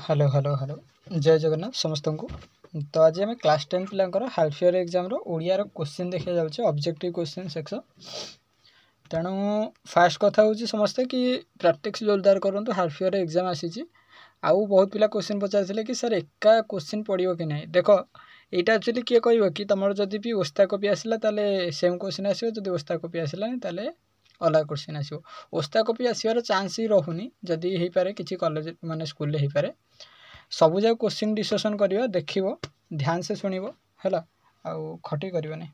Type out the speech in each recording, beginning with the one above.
Hello hello hello जय जगन्नाथ समस्त को। तो आज आम क्लास 10 पिलांकर half year exam Odia question देखा जाऊँ ऑब्जेक्टिव क्वेश्चन सेक्शन। तेणु फास्ट कथा हूँ समस्ते कि प्रैक्टिस जोरदार करूँ। हाफ इयर एग्जाम आसी आउ बहुत पिला क्वेश्चन पचार कि सर एका क्वेश्चन पड़ो कि नहीं। देख यहाँ एक्चुअली किए कह कि तुम जदि भी ओस्ता कपी आसला सेम क्वेश्चन आसो, जब ओस्ता कपी आसलानी अलग क्वेश्चन आसो। ओस्ता कपी आसवर चान्स ही रोनी जदि हो पारे किसी कॉलेज माने स्कूल हो पारे। सबू जाक क्वेश्चन डिस्कसन करियो, देखिबो ध्यान से सुनिबो हैला आउ खटी करिवनी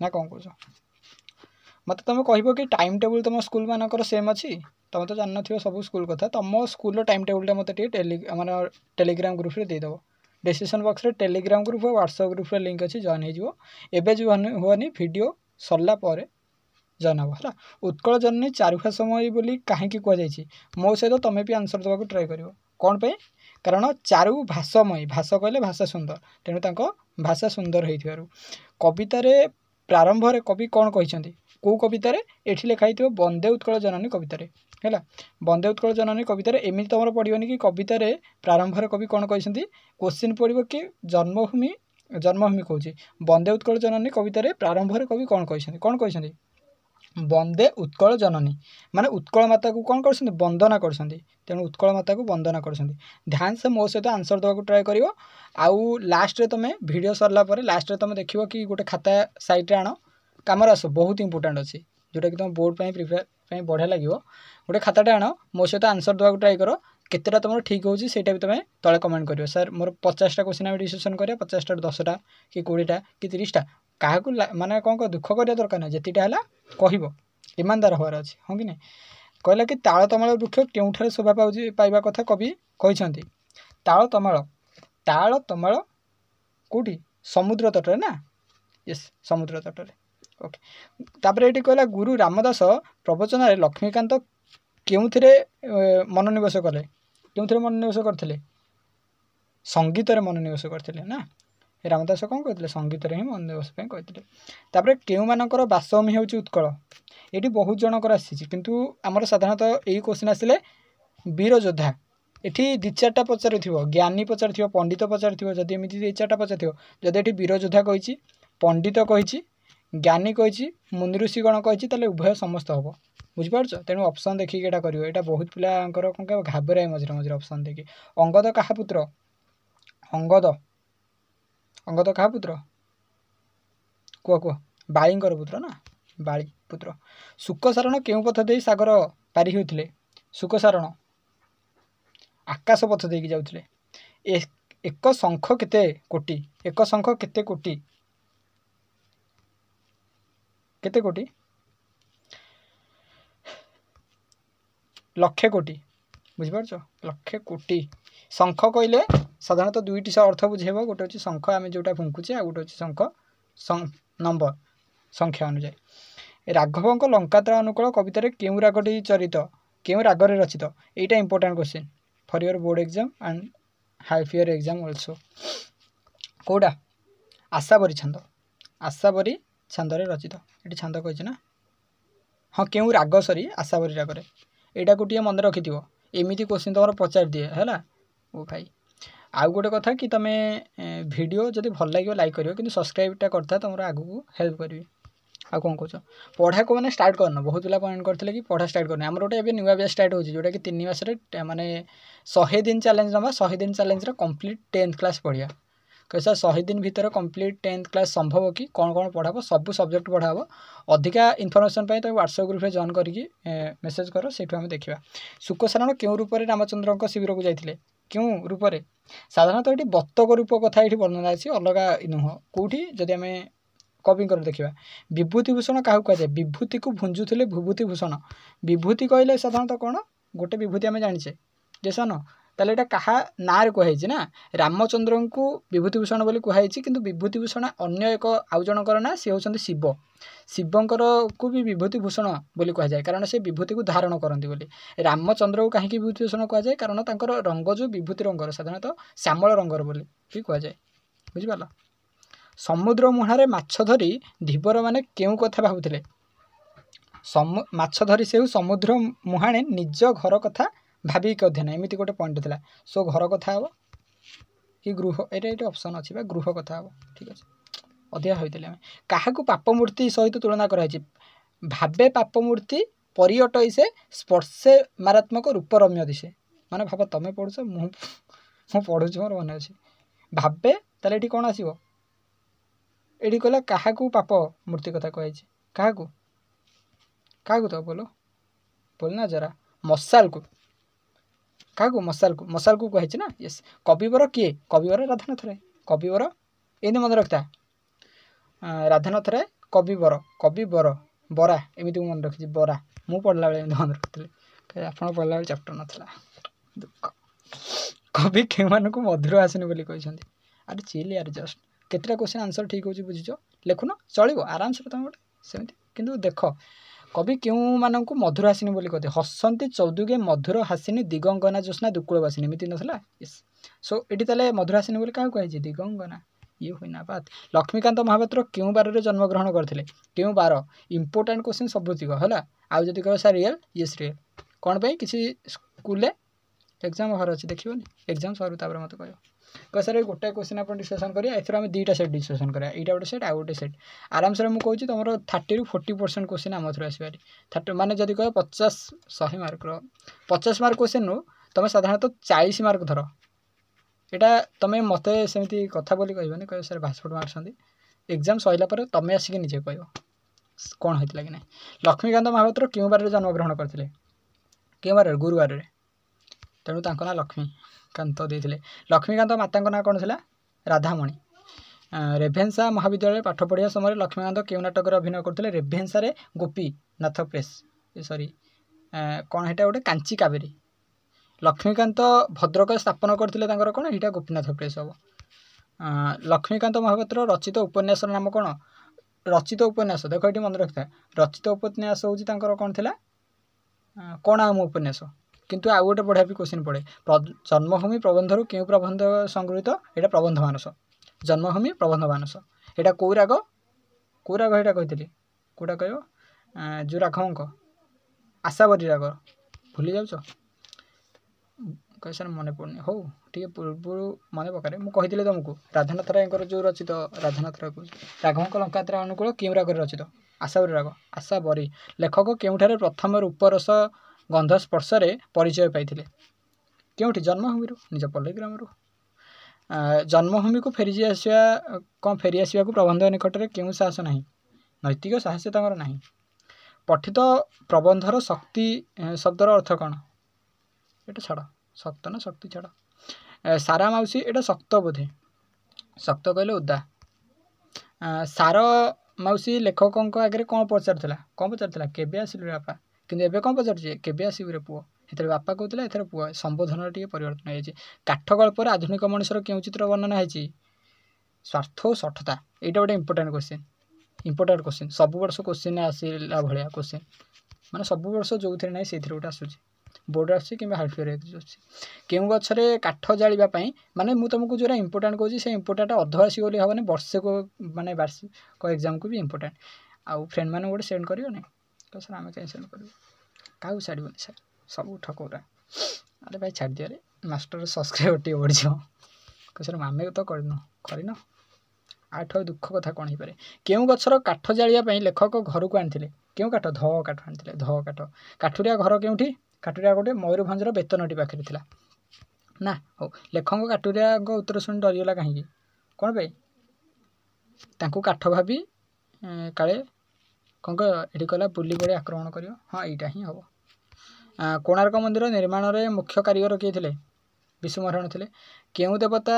ना कौन कह मत तुम कहबो कि टाइम टेबल तुम स्कूल मानकर सेम अच्छी। तुम तो जान थो सब स्कूल कथा, तुम स्कूल टाइम टेबलटा मत माने टेलीग्राम ग्रुप रे देदेव। डिस्क्रिप्शन बॉक्स रे टेलीग्राम ग्रुप और व्हाट्सएप ग्रुप रे लिंक अच्छी, जॉइन हो एबे जो हुआनी वीडियो सरला पर जॉइन हम है। उत्कल जननी चारुखा समय बोली कहीं कहुई मो सहित तुम भी आंसर देवा ट्राए कर कौन पे, कारण चारु भाषमयी भाष कहले भाषा सुंदर, तेणु तांको भाषा सुंदर हो कवितार प्रारंभ रे कवि कौन कहते कौ कवितार ये लिखाई वंदे उत्कल जननी कवितार है। वंदे उत्कल जननी कवितार एमती तुम पड़ोनी कि कवितार प्रारंभ रे कवि कौन कहते क्वेश्चन पड़ो कि जन्मभूमि जन्मभूमि कहूँ वंदे उत्कल जननी कवितार प्रारंभ रे कवि कौन कहते वंदे उत्कल जननी माने उत्कल माता को कौन कर वंदना कर, तेणु उत्कल माता को वंदना कर। ध्यान से मो सहित आंसर देवा ट्राए कर। आउ लास्ट रे तुम वीडियो सरला पर लास्ट रे तुम देखियो कि गोटे खाता साइड रे आण कम आस बहुत इंपोर्टाट अच्छी जोटा कि तुम बोर्ड प्रिपेयर बढ़िया लगे। गोटे खाताटे आण मो सहित आंसर देवा ट्राए कर, केतेटा तुम ठीक होची सेटा भी तुम तले कमेंट करियो। सर मोर 50टा क्वेश्चन आम डिस्कसन करिया, 50टा 10टा कि 20टा कि 30टा क्या माने कौन कह दुख करिया दरकार ना, जीटा है कह ईमानदार हबार अच्छे हाँ कि नहीं। कहला कि ताल तमाल वृक्ष केउठारे शोभा पाइबा कथा कवि कहते ताल तमाल कौटी समुद्र तटरे ना, यस समुद्र तटरे ओके। तापर ये कहला गुरु रामदास प्रवचन रे लक्ष्मीकांत केउथिरे मनोनिवेश कले, केउथिरे मनोनिवेश करथिले संगीत रे मनोनिवेश करथिले ना। रामदास कौन कहते संगीत ही मनोनिवेश कहते। तापर केउ मानकर बासभूमि होउची उत्कल, ये बहुत जनकर आसी किंतु आमर साधारणतः यही क्वेश्चन आसिले वीर योद्धा ये दि चार्टा पचार ज्ञानी पचार पंडित पचार जदि एमती दि चार्टा पचार जदि ये वीर योद्धा कही पंडित कही ज्ञानी कही मुनि ऋषिगण कही उभय समस्त हम बुझिपार। तेणु ऑप्शन देखिए यहाँ कर बहुत पिलांकर कौन कह घाबराए मझे मझे ऑप्शन देखिए। अंगद क्या पुत्र अंगद अंगद क्या पुत्र कह कह बाळींकर पुत्र ना, बाळी पुत्र। शुकसारण केउ पथ दे सागर पारि होते, शुकसारण आकाश पथ देकी जाउथिले। एक शंख केते कोटी, एक शंख केते कोटी केते कोटी लक्षे कोटी बुझिपार लक्षे कोटी। शंख कहले साधारणतः दुईटी अर्थ बुझेब, गोटे हूँ शंख आम जोटा फुंकुचे आ गोटे हूँ शंख नंबर संख्या अनुଯାयी। राघवंक लंकात्रा अनुकूल कवितार केउ रागटी चरित केउ रागरे रचित, यहीटा important question for your board exam and half year exam also. कौटा आशाबरी छंद, आशाबरी छंदरे रचित, ये छंद कही ना हाँ केउ राग सरी आशाबरी रागरे, यहाँ गोटे मन रखि एमती क्वेश्चन तुम पचार दिए है ओ भाई। आउ गोटे कथा कि तुम वीडियो जब भल लगे लाइक करियो कि सब्सक्राइबटा करता तुम आगू हेल्प करी। आ कौन कह पढ़ा को मैंने स्टार्ट करना, बहुत पिला पॉइंट करते कि पढ़ा स्टार्ट करना। आम गोटे नुआ बैच स्टार्ट होची जोटा कि 3 मास माने 100 दिन चैलेंज नवा, 100 दिन चैलेंज कंप्लीट 10th क्लास पढ़िया कह सर 100 दिन भितर कंप्लीट 10th क्लास संभव कि कौन कौन पढ़ाब सब सब्जेक्ट पढ़ाब। अधिका इनफॉरमेशन तुम व्हाट्सएप ग्रुप जॉइन करके मेसेज कर से देखा। शुकसारण केउ रूप में रामचंद्र शिविर को जाते क्यों रूप में, साधारणतः ये बतक रूप कथा ये वर्णना अच्छी अलग नुह कौटी। जदि आम कवि देखा विभूतिभूषण क्या कहुए विभूति को भुंजुले विभूतिभूषण, विभूति कहले साधारणतः कौन गोटे विभूति आम जाचे जेसन ताले एटा कहा ना कहुई ना रामचंद्र को विभूतिभूषण बोली कहुई किंतु विभूतिभूषण अन्य एक आउ जनकर ना सी होउछन्ति शिव, शिवंकर को भी विभूतिभूषण बोली कह जाए कारण से विभूति को धारण करती बोली। रामचंद्र को कहीं विभूतिभूषण कह जाए कारण तांकर रंग जो विभूति रंगर साधारणतः श्यामल रंगर बोली भी कह जाए बुझिपार। समुद्र मुहारे माछ धरी धीवर माने केउ कथा भाबुथिले, माछ धरी से समुद्र मुहाणे निज घर कथा भाविक अध्ययन एमती गोटे पॉइंट था सो घर कथा हे कि गृह ये ऑप्शन अच्छी गृह कथा हे ठीक अच्छे अधिका होते आम क्या पाप मूर्ति सहित तुलना कराई भावे पाप मूर्ति परियट इसे स्पर्शे मारात्मक रूप रम्य दिशे माने भाव तुम पढ़ुच मु पढ़ुच मोर मन अच्छे भावे ताले ये कौन आसो ये कहला क्या पाप मूर्ति कथा कही क्या तो बोलो बोलना जरा मशाल को क्या मशाल को कही ना यस कविवर किए कविवर राधानाथ राय कविवर ये मन रखता राधानाथ राय कविवर बरा एमती मन रखी बरा मु पढ़ला बेले मन रखी आप पढ़ला बेले चैप्टर नाला दुख कवि के मधुर आसनी बोली कहते अरे चिल यार जस्ट केतटा क्वेश्चन आंसर ठीक होची बुझिछ लेखुन चलो आराम से तुम गोटे सेमती किंतु देख कवि क्यों मानक मधुर हासिनी बोली कहते हसंती चौदुगे मधुर हासिनी दिगंगना ज्योत्स्ना दुकूलवासिनी एमती नथला यस सो ये ताले मधुर हासिनी बोली क्या कही दिगंगना ये हुई ना बात लक्ष्मीकांत महापात्र क्यों बार जन्मग्रहण करते क्यों बार इंपोर्टाट क्वेश्चन सबुतिक है आउ जब कह सर रियल येस रियल कौन पर किसी स्कूल एग्जाम हर अच्छे देखिए एग्जाम सरू तापर मत कह सर गोटे क्वेश्चन आप डिस्कसन करें एथर आम दुईटा सेट डिस्कसन करें यहाँ गोटे सेट आउ गोटे सेट आराम से मुझे कहूँ तुम 30 ରୁ 40% क्वेश्चन आम थ्रू आसपारी 30 माने जब कह 50 100 मार्क 50 मार्क क्वेश्चन रू तुम साधारणतः 40 मार्क धर यहाँ तुम मत सेमती कथा बोली कहबनी कह सर पासपोर्ट मार्क एग्जाम सरला तुम आसिक निजे कह कौन होता कि ना लक्ष्मीकांत महापात्र क्यों बार जन्मग्रहण करते क्यों बार गुरुवार तेणु ना लक्ष्मीकांत देते लक्ष्मीकांत माता ना कौन था राधामणि रेभेन्सा महाविद्यालय पाठ पढ़िया समय लक्ष्मीकांत क्यों नाटक अभिनय करते रेभेन्सा गोपीनाथ प्रेस सॉरी कौन है गोटे कांची कावेरी लक्ष्मीकांत भद्रक स्थापन करते कौन यहाँ गोपीनाथ प्रेस हम लक्ष्मीकांत महापात्र रचित उपन्यास नाम कौन रचित उपन्यास देख ये मन रखता रचित उपन्यास हूँ कौन थी कौन आम उपन्यास किंतु आउ गोटे बढ़िया भी क्वेश्चन पड़े जन्मभूमि प्रबंधर क्यों प्रबंध संगृहित यहाँ प्रबंध मानस जन्मभूमि प्रबंध मानस यहाँ कौ राग यहाँ कही कौटा कह जो राघव आशावरी राग भूली जाऊच कह सर मन पड़नी हो टे पूर्व मन पकड़े मुझे तुमको राधानाथ राय जो रचित राधानाथ राय राघव लंकात्रा अनुकूल क्यों राग रचित आशावरी राग आशावरी लेखक केउठारे प्रथम रूपरस गंध स्पर्श परिचय पाई क्योंठि जन्मभूमि निज पल्लीग्राम जन्मभूमि को फेरी आसा कौन फेरी आसवा प्रबंध निकट में क्यों साहस ना नैतिक साहस ना पठित प्रबंधर शक्ति शब्दर अर्थ कौन ये छाड़ शक्त ना शक्ति छाड़ सारा मौसी ये शक्त बोधे शक्त कहले उदा सार मौसी लेखकों आगे कौन पचार केबे आसिलु बापा कि एवं कौन पचारे केबे आसबे पुओ ये बापा कहते एथर पुओ संबोधन टे परिवर्तन हो काठ गल्पर आधुनिक मनुष्यर क्यों चित्र वर्णना है स्वार्थ और सठता यहाँ गोटे इंपोर्टाट क्वेश्चन सब वर्ष क्वेश्चन आसला भाया क्वेश्चन माने सब वर्ष जो थे ना से गोटे आसूँ बोर्ड आसूँ कि हाल्फियर क्यों गचरे काठ जावाई माने मुझे तुमको जो इंपोर्टाट कहूँ से इंपोर्टाट अध आसगली हेनी वर्षे को माने वार्षिक एग्जाम को भी इंपोर्टाट आउ फ्रेंड मैंने गोटे सेंड कर तो सर आम कहीं सेंड कर क्या छाड़बनी सर सब ठकौरा अरे भाई छाड़ दिया रे मास्टर सब्सक्राइबर टे बढ़ कह सर आमे तो करन आठ दुख कथा कौन हो पारे क्यों गचर काठ जावाई लेखक घर को आनी क्यों काठ ध काठ आनी ध काठ काठुरिया घर क्योंठी काठुरिया गोटे मयूरभंजर बेतनटी पाखे था ना हो लेखक काठुरिया उत्तर शुणी डरीगला कहीं कौन पाई काठ भाभी काले कौन ये कहला बुली पड़े आक्रमण कर हाँ यहाँ ही हम कोणार्क मंदिर निर्माण में मुख्य कारीगर किए थे विष्णु महाराण थे क्यों देवता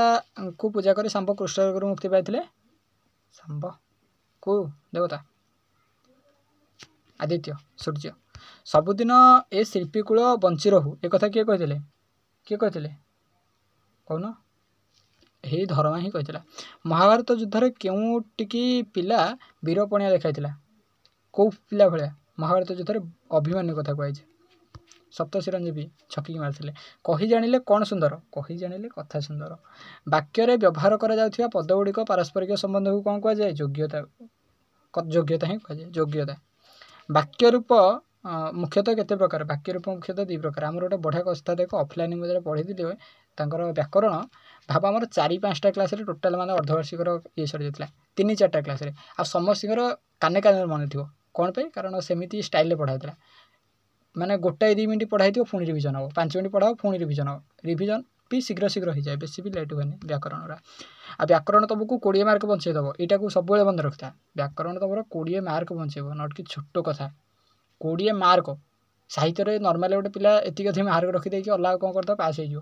को पूजा कर सांब कृष्ण मुक्ति पाई सांब को देवता आदित्य सूर्य सबुदिन ए शिल्पीकूल बंची रहू एक कथा किए कहते कौन यही धर्मा ही कहला महाभारत युद्ध क्यों टिकी पिला वीरपणिया देखा कौ पिला भाया महाभारत युद्ध अभिमान्य कथा कहुए सप्त चिरंजीवी छकी मारते कही जानिले कौन सुंदर कही जानिले कथा सुंदर वाक्य व्यवहार करा पदगुड़िक पारस्परिक संबंध को कौन कहुए योग्यता योग्यता ही कहुए योग्यता वाक्य रूप मुख्यतः केते प्रकार वाक्य रूप मुख्यतः 2 प्रकार आमर गोटे बढ़िया कथा देख ऑफलाइन मजे पढ़ी तांकर व्याकरण भाव आमर 4-5टा क्लास रे टोटाल माने अर्धवार्षिक ये सरी जाता 3-4टा क्लास रे आ समस्त काने काने मन थी कौन पे कारण सेमिति स्टाइल पढ़ाई माने गोटाए 2 मिनट पढ़ाई पुणी रिविजन हम 5 मिनट पढ़ाओ पुणी रिविजन हम रिविजन भी शीघ्र शीघ्र हो जाए बेसी भी लेट हुए व्याकरण आ व्याकरण तुमको 20 मार्क बंचेदब यहाँ को सब बंद रखता व्याकरण तुम 20 मार्क बंचेब नट कि छोट कथा 20 मार्क साहित्य नॉर्मल गोटे पिला एतिक अधिक मार्क रखिदे कि अलग कौन करता पास हो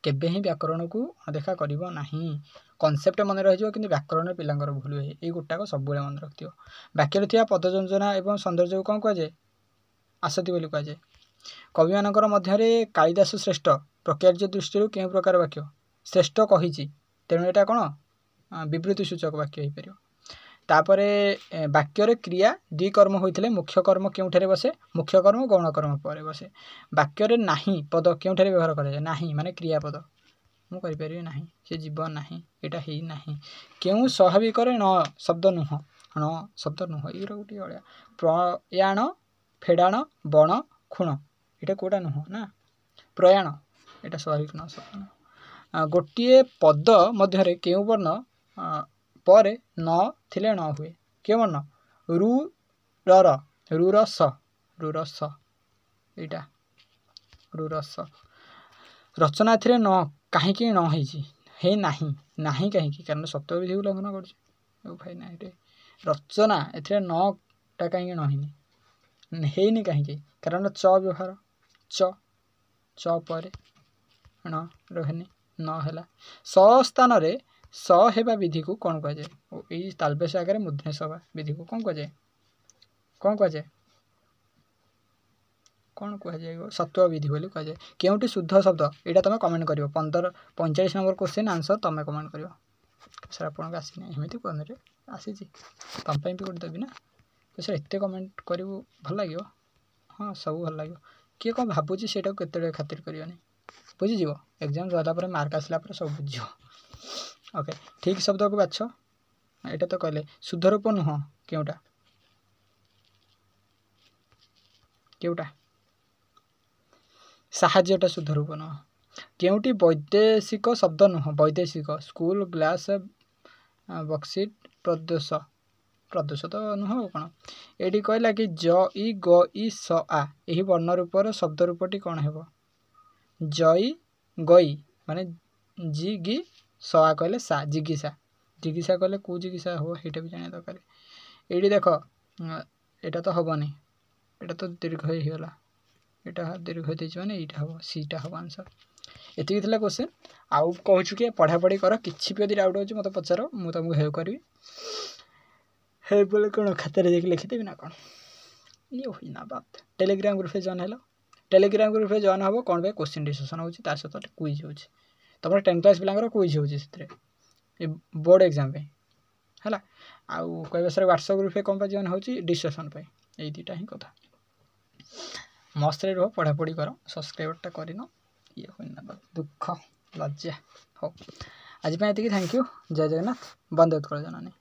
केबे ही व्याकरण को अनदेखा करिवो नाही कॉन्सेप्ट मन रही कि व्याकरण पिलांकर भूल हुए ये गोटाक सब मन रखिथ वाक्य थी पदजंजना एवं सौंदर्य को कौन कहुए आसती बोली कहुए कवि मानकर मध्य कालिदास श्रेष्ठ प्रक्रिया दृष्टि केउ प्रकार वाक्य श्रेष्ठ कही तेणु यहाँ कौन विवृत्ति सूचक वाक्य हो पार तापर वाक्यर क्रिया 2 कर्म होते मुख्य कर्म केउठारे बसे मुख्य कर्म गौण कर्म पर बसे वाक्यर नाही पद केउठारे व्यवहार करे नाही माने क्रियापद मु करि परिबे नाही से जीवन नाही एटा हेई नाही केउ स्वाभाविक न शब्द नुह न शब्द नुह ई गोटे अलिया प्रयाण फेडाण बण खुण एटा कोटा नुह ना प्रयाण एटा स्वाभाविक न शब्द गोटे पद मध्य केउ वर्ण पर न थिले न हुए के वर्ण रु रस एटा रु रस रचना थिरे न कहीं न है नाही नाही कहीं कारण सत्य विधि उल्लंघन कर ना रचना ए नटा कहीं नहींनी कहीं कारण च व्यवहार च पर न रहे न है स स्थान रे स हेबा विधि को कौन कहुए यही तालबेस आगे मूर्धन्य सभा विधि को कौन कहुए कौन कहुए कौन कहुए सत्व विधि बोली कहुए केउटी शुद्ध शब्द यहाँ तुम कमेंट कर 45 नंबर क्वेश्चन आंसर तुम कमेंट कर सर आपको आसी ना एमती कहते आसी तुम भी गोटे देवी ना तो सर एत कमेंट कर भल लगे हाँ सब भल लगे किए कौन भावुँ से केते खातिर करनी बुझीज एग्जाम सरला मार्क आसला सब बुझ ओके ठीक शब्द को बाछ यहाँ तो कहले शुद्ध रूप नुह केउटा केउटा साहाय्यटा शुद्ध रूप नुह केउटी वैदेशिक शब्द नुह वैदेशिक स्कूल ग्लास बक्सीट प्रदोष प्रदोष तो नुह कौन ये कहला कि ज इ ग इ स आ यही वर्ण रूपर शब्द रूपटी कौन है जई गई माने जी गी सआ कहले सा जिगिसा जिगिसा कहले कौ जिगिसा हो ये भी जाना दरकार ये देख यहाँ तो हेनी यहाँ तो दीर्घ ही गला यहाँ दीर्घ मैंने यहाँ हम सीटा हम आंसर एति क्वेश्चन आउ कहूँ कि पढ़ापढ़ी कर किसी भी यदि डाउट हो मत पचार मुझे तुमको हेल्प करी हेल्प बोले कौन खाते देख लिखिदेवी ना कौन ये हुई ना बात टेलीग्राम ग्रुप में जॉइन है टेलीग्राम ग्रुप में जॉइन हम कौन क्वेश्चन डिस्कसन हो सहित क्विज हो तुम 10th क्लास पिलांकर क्विज हो बोर्ड एग्जाम है आउ कह सर व्हाट्सएप ग्रुप में कौन जॉइन हो डिस्कसन ये 2टा ही कथा मस्त रुह पढ़ापढ़ी कर सब्सक्राइबरटा करन ये हुई दुख लज्जा हो आज ये थैंक यू जय जगन्नाथ वंदे उत्कल जननी।